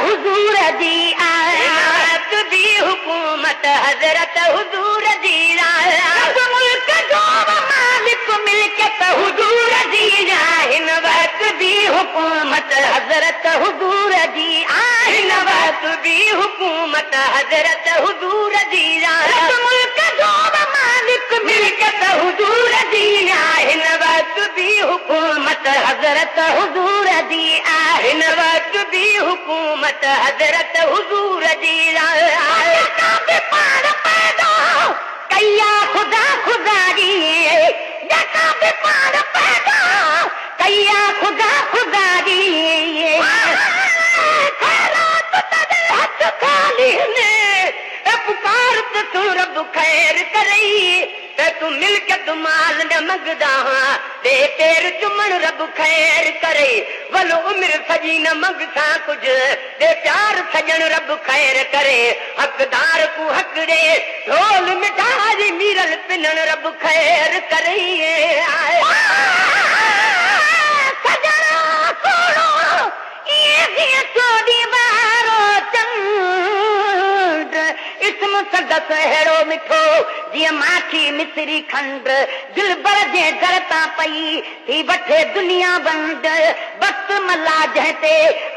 हुजूर जी आयत दी हुकूमत हजरत हुजूर जी आयत मुल्क जो मालिक मिल्कियत हुजूर जी हिन वक्त दी हुकूमत हजरत हुजूर जी हिन वक्त दी हुकूमत हजरत हुजूर जी मुल्क जो मालिक मिल्कियत हुजूर जी हिन वक्त दी हुकूमत हजरत हुजूर जी हिन वक्त दी हुकूमत हजरत हुजूर जी पाण पैदा कया खुदा खुदा जी जका बि पाण पैदा कया खुदा खुदा जी खैरात तॾहिं हथ खाली ने पुकार त तूं रब खैर करई त तूं मिल्कियत माल न मंगदा दे पेर चुमण रब खैर करे वलो उम्र सजी न मंगसा कुछ दे प्यार सजन रब खैर करे हकदार को हक दे ढोल मिठाई मीरल पिनन रब खैर करे सजना सोड़ो ये चोरी बारो चंद इसम सदस हेड़ो मिठो जीअं माखी मिसरी खंड दिल बर जे घर तां पई थी वठे दुनिया बंद वक्त मला जंहिंते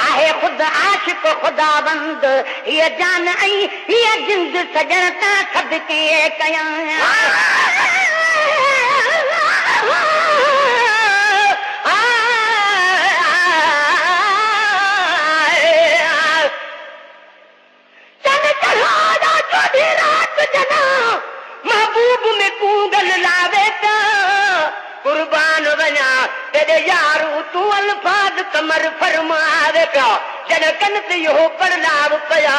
आहे ख़ुद आशिक ख़ुदा बंद हीअ जान ऐं हीअ जिंद सजण तां सदके कयां महबूब में कूंगल लावे ता कुर्बान वञा तेरे यारू तूं अल्फाज कमर फरमावे पिया जॾहिं कन ते इहो परलाव कया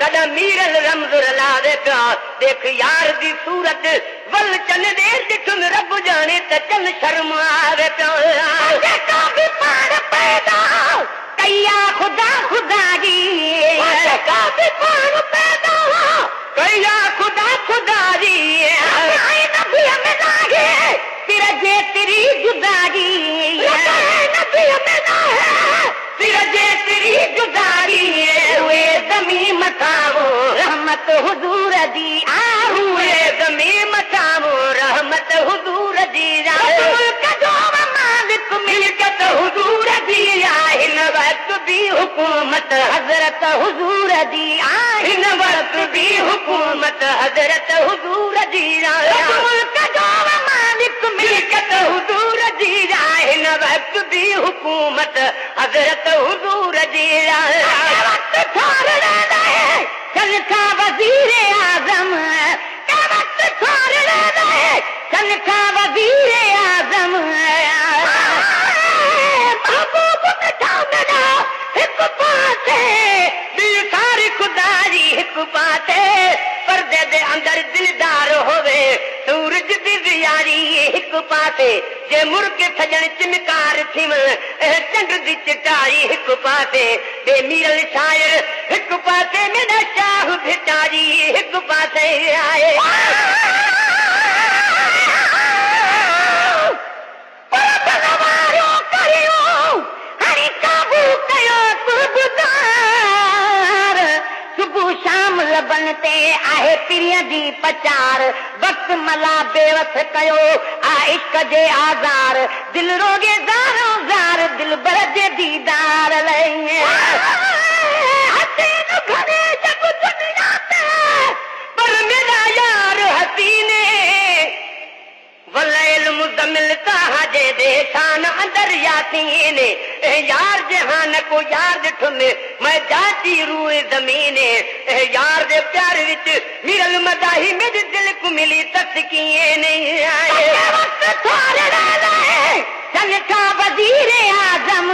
तॾहिं मीरल रमज़ लावे पिया देख यार जी सूरत वल चन दे ॾिठुमि रब ॼाणे त चल शर्मावे पिया जेका बि पाण पैदा कया खुदा खुदा जी जेका बि पाण पैदा कया खुदा खुदा जी नबी में नाहे सिर जे तेरी जुदाई नबी में नाहे सिर जे तेरी जुदाई हुए ज़मी मथावो रहमत हुजूर जी हुए ज़मी मथावो रहमत हुजूर जी मुल्क जो मालिक मिल्कियत हुजूर जी हिन वक्त दी हुकूमत हजरत हुजूर जी हिन वक्त दी हुकूमत हजरत हुजूर जी मुल्क जो मालिक मिल्कियत हुजूर जी हिन वक्त दी हुकूमत हजरत हुजूर जी वक्त छोड़ रहे चल था वजीर आजम वक्त छोड़ रहे चल था वजीर आजम महबूब मिठा मिला हिक पासे दिल सारी खुदा जी हिक पासे पर्दे दे अंदर दिलदार होवे सूरज दी ज़ियारी हिक पासे जे मुर्ग सजन चिमकार थिम चंड दी चिटाई हिक पासे दे मीरल शायर हिक पासे मेरा शाह भिटारी हिक पासे आए शाम लबन ते आहे पिरीअ जी पचार वक्त मला बेवस कयो आ इश्क जे आज़ार दिल रोगे ज़ारो ज़ार दिल बर जे दीदार लई हसीन घणे जग दुनिया ते पर मेरा यार हसीने वलैल मुज़म्मिल कहा जे देशान अंदर यासीन यार जहान को यार ॾिठुमि मैं जाती रूए ज़मीने यार दे प्यार विच मिरल मदाही मेरे दिल को मिली तस्कीन नहीं आए वक्त थोड़े रहे चल था वजीर आजम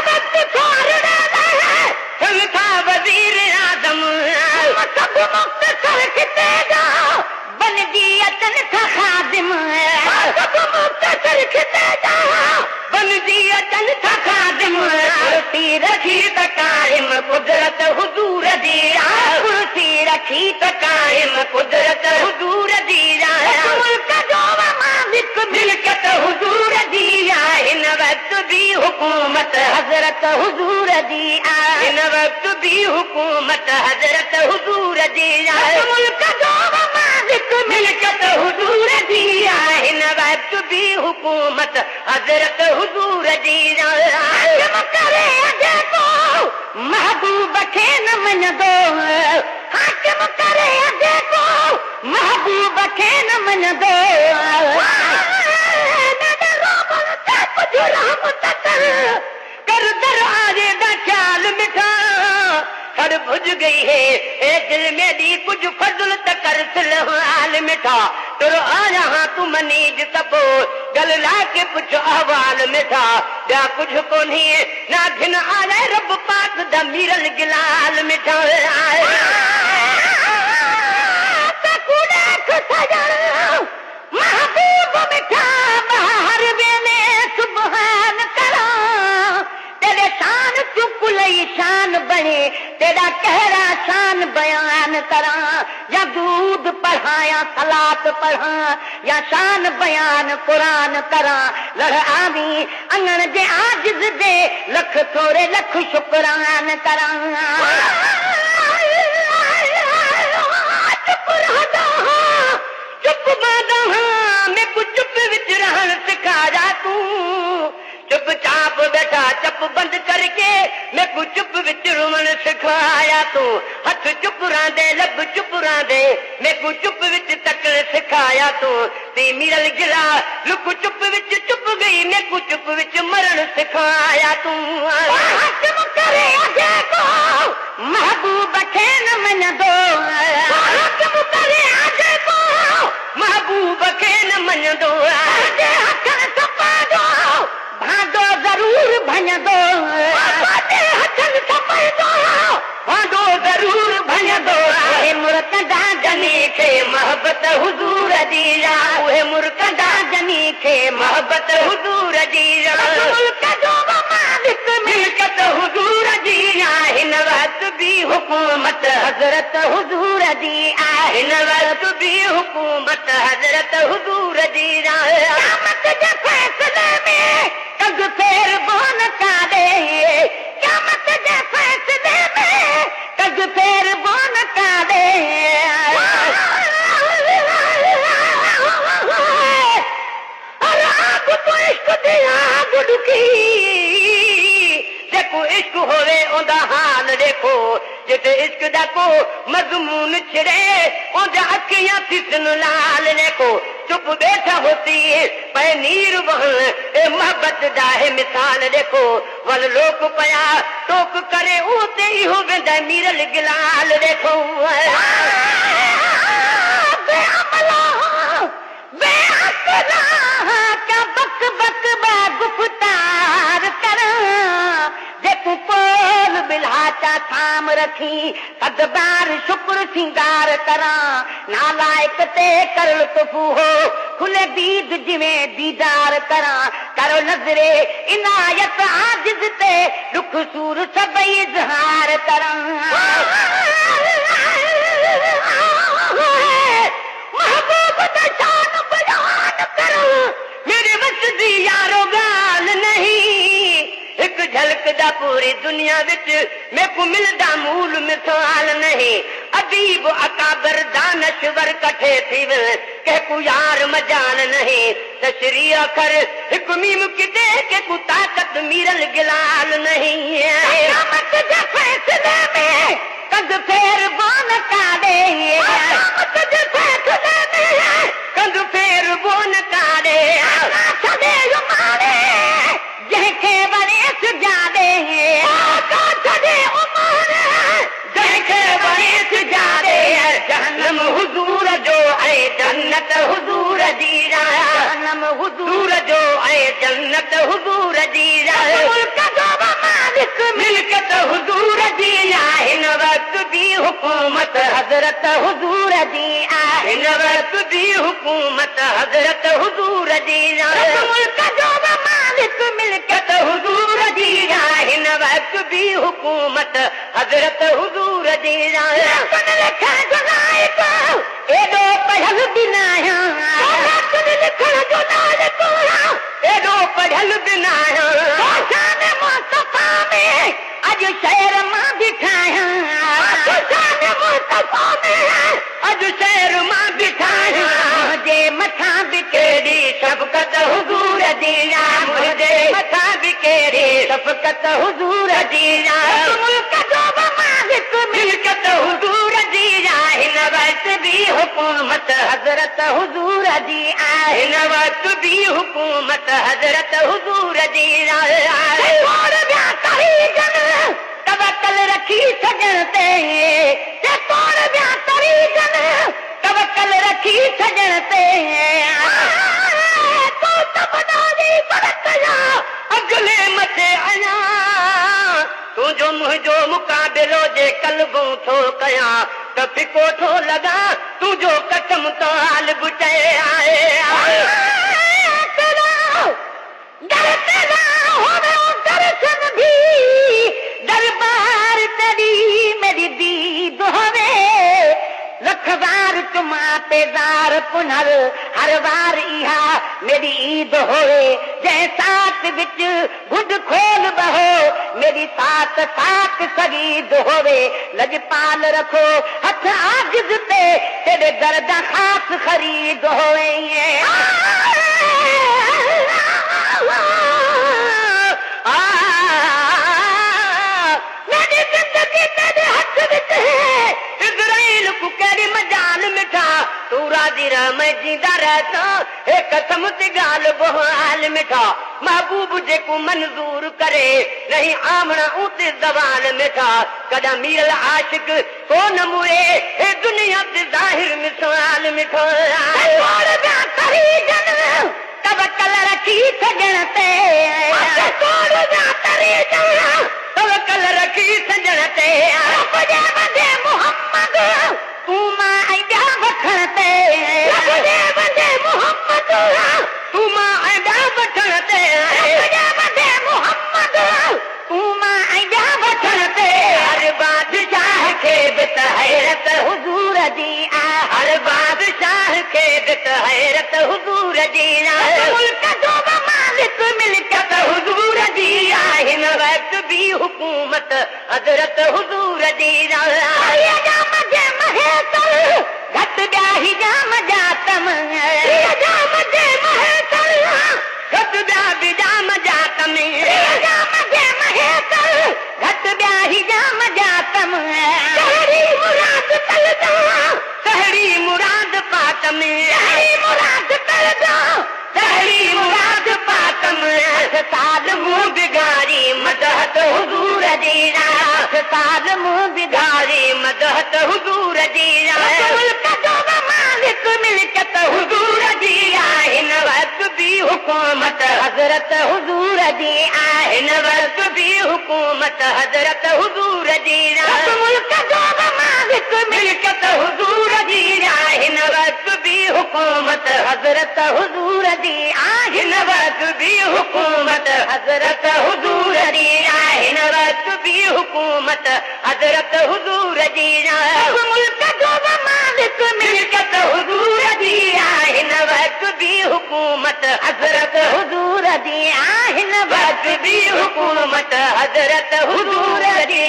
वक्त थोड़े रहे चल था वजीर आजम सब मुख्तसर खितेगा बन जी अचन था खादिम सब मुख्तसर खितेगा बन जी अचन था खादिम रखी त कायम कुदरत हुजूर जी कुर्सी रखी त कायम कुदरत हुजूर जी मुल्क जो मालिक मिल्कियत हुजूर जी हिन वक्त दी हुकूमत हुकूमत हज़रत हुज़ूर जी आहे हिन वक़्त बि हुकूमत हज़रत हुज़ूर जी आहे मुल्क जो मालिक मिल्कियत हुज़ूर जी आहे हिन वक़्त बि हुकूमत हज़रत हुज़ूर जी आहे करे जेको महबूब खे न मञंदो हाकिम करे जेको महबूब खे न मञंदो कर दर आजे दा ख्याल मिठा कर बुझ गई है ए दिल में दी कुछ फजल त कर फिलहाल मिठा तुर आया हाँ तू मनीज तपो गल ला के पुछ अहवाल मिठा या कुछ को नहीं ना घिन आया रब पाक दा मीरल गिलाल मिठा महबूब मिठा बाहर वेले सुबहान करा तेरे शान चुप लई शान बने तेरा कहरा शान बयान करा या दूध पढ़ाया सलात पढ़ा या शान बयान कुरान करा लड़ आवी अंगण जे आजिज़ दे लख थोड़े लख शुक्रान करा चुप बादा मैं कुछ चुप विच रहन सिखाया तू चुप चाप बैठा चुप बंद करके मैं कुछ चुप विच रुमन सिखाया तू हथ चुप रांदे लब चुप रांदे मैं कुछ चुप विच तकड़ सिखाया तू ती मिरल गिला लुक चुप विच चुप गई मैं कुछ चुप विच मरण सिखाया तू हाकिम करे जेको महबूब खे न मञंदो हाकिम करे जेको महबूब खे न मञंदो हथनि सपाईंदो भांडो ज़रूर भञंदो हथनि सपाईंदो भांडो ज़रूर भञंदो मुर्तदा जनी खे मोहबत हुज़ूर जी उहे मुर्तदा जनी खे मोहबत हुज़ूर जी मुल्क जो मालिक मिल्कियत हुज़ूर जी हिन वक़्त बि हुकूमत हज़रत हुज़ूर जी हिन वक़्त बि हुकूमत हज़रत हुज़ूर जी क़यामत जे फ़ैसले में कग फेर बोन काॾे क़यामत जे फ़ैसले में कग फेर बोन काॾे तू इश्क दी आग ॾुकी जेको इश्क होवे ओंदा हाल देखो जिते इश्क दा को मज़मून छिड़े ओंदा अखियां थिसन लाल देखो चुप बैठा होती पे नीर बहन ए मोहब्बत दा है मिसाल देखो वल लोक पया टोक करे ओते ही हो वेंदा मीरल गिलाल देखो बेअमला बेअकला का बक बक बा गुफ्तार करा जेको पोल बिलाचा थाम रखी अदबार शुक्र सिंगार करा नालायक ते कर लुत्फू हो खुले दीद जिवें दीदार करा करो नजरे इनायत आजिज़ ते दुख सूर सबई इज़हार करा महबूब दा शान बयान करो मेरे वस दी यारो गाल नहीं एक झलक दा पूरी दुनिया विच मेको मिलदा मूल मिसाल नहीं अदीब अकाबर दानश्वर कठे थी के को यार मजान नहीं तशरी अखर एक मीम किदे के को ताकत मीरल गिलाल नहीं क़यामत जे फैसले में कद फेर बोन काॾे क़यामत जे फैसले में कद फेर बोन काॾे छॾे उमारे जंहिंखे वणेसि जाॾे छॾे उमारे जंहिंखे वणेसि जाॾे जहन्नम हुज़ूर जो ऐं जन्नत हुज़ूर जी जहन्नम हुज़ूर जो ऐं जन्नत हुज़ूर जी मुल्क जो मालिक मिल्कियत हुज़ूर जी हिन वक़्त बि हुकूमत हज़रत हुज़ूर जी हिन वक़्त बि हुकूमत हज़रत हुज़ूर जी मुल्क जो मालिक मिल्कियत हुज़ूर जी हिन वक़्त बि हुकूमत हज़रत हुज़ूर जी एॾो पढ़ियल बि न आहियां लिखण जो नालो एॾो पढ़ियल महल बिना शान मुस्तफा में अज शहर मां बिठाया शान मुस्तफा में अज शहर मां बिठाया मुझे मथा बिकेरी शफ़क़त हुज़ूर दी मुझे मथा बिकेरी शफ़क़त हुज़ूर दी मुल्क जो मालिक मिल्कत हुज़ूर दी हिन वक्त भी हुकूमत हज़रत हुज़ूर दी हिन वक्त भी हुकूमत हज़रत हुज़ूर दी और ॿिया तरीक़न तवक्कल रखी सजण ते और ॿिया तरीक़न तवक्कल रखी सजण ते तो तबदारी बरतया अगले मथे आया तुझो मुझो मुकाबिलो जे कल्बों थो कया त फिको थो लगा तुझो कसम तो हाल बुटे आए दर्शन भी दरबार तेरी मेरी दीद होवे लख बार चुमा पेदार पुनर हर बार इहा मेरी ईद होवे जै साथ विच गुड खोल बहो मेरी साथ साथ सगीद होवे लजपाल रखो हथ आजिज़ ते तेरे दर्द खास खरीद होवे मेरी जिंदगी तेरे हथ विच है इज़राइल को केरी मजाल मिठा तू राजी रह मैं जींदा रहता एक कसम ते गाल बहाल मिठा महबूब जेको मंजूर करे नहीं आमना उते जवाल मिठा कदा मीरल आशिक को न मुए ए दुनिया ते जाहिर मिसाल मिठा और ॿिया तरीक़न तवक्कल रखी सजण ते और ॿिया तरीक़न तवक्कल रखी सजण ते मुझे बंदे मोहम्मद तू मां ऐं ॿिया वठण ते मुझे बंदे मोहम्मद तू मां ऐं ॿिया वठण ते मुझे बंदे मोहम्मद तू मां ऐं ॿिया वठण ते हर बादशाह खे बि त हैरत हुज़ूर जी हर बादशाह खे बि त हैरत हुज़ूर जी मुल्क जो मालिक मिल्कत हुज़ूर जी हिन वक्त भी हुकूमत हज़रत हुज़ूर जी जाम जे महेतर घट ॿिया ही जाम जातम जाम जे महेतर घट ॿिया बि जाम जातम जाम जे महेतर घट ॿिया ही जाम जातम सहरी मुराद तलदा सहरी मुराद पातम सहरी मुराद तलदा सहरी मुराद पातम साल मुंह बिगारी मदहत हुज़ूर जी साल मुंह बिगारी मदहत हुज़ूर जी मुल्क जो मालिक मिल्कत हुज़ूर जी हिन वक्त भी हुकूमत हज़रत हुज़ूर जी हिन वक्त भी हुकूमत हज़रत हुज़ूर जी मुल्क जो मालिक मिल्कत हुज़ूर जी हिन वक्त भी हुकूमत हज़रत हुज़ूर जी हिन वक्त भी हुकूमत हज़रत हुज़ूर जी हिन वक्त भी हुकूमत हज़रत हुज़ूर जी मुल्क जो मालिक मिल्कत हुज़ूर जी हिन वक्त भी हुकूमत हज़रत हुज़ूर जी हिन वक्त भी हुकूमत हज़रत हुज़ूर जी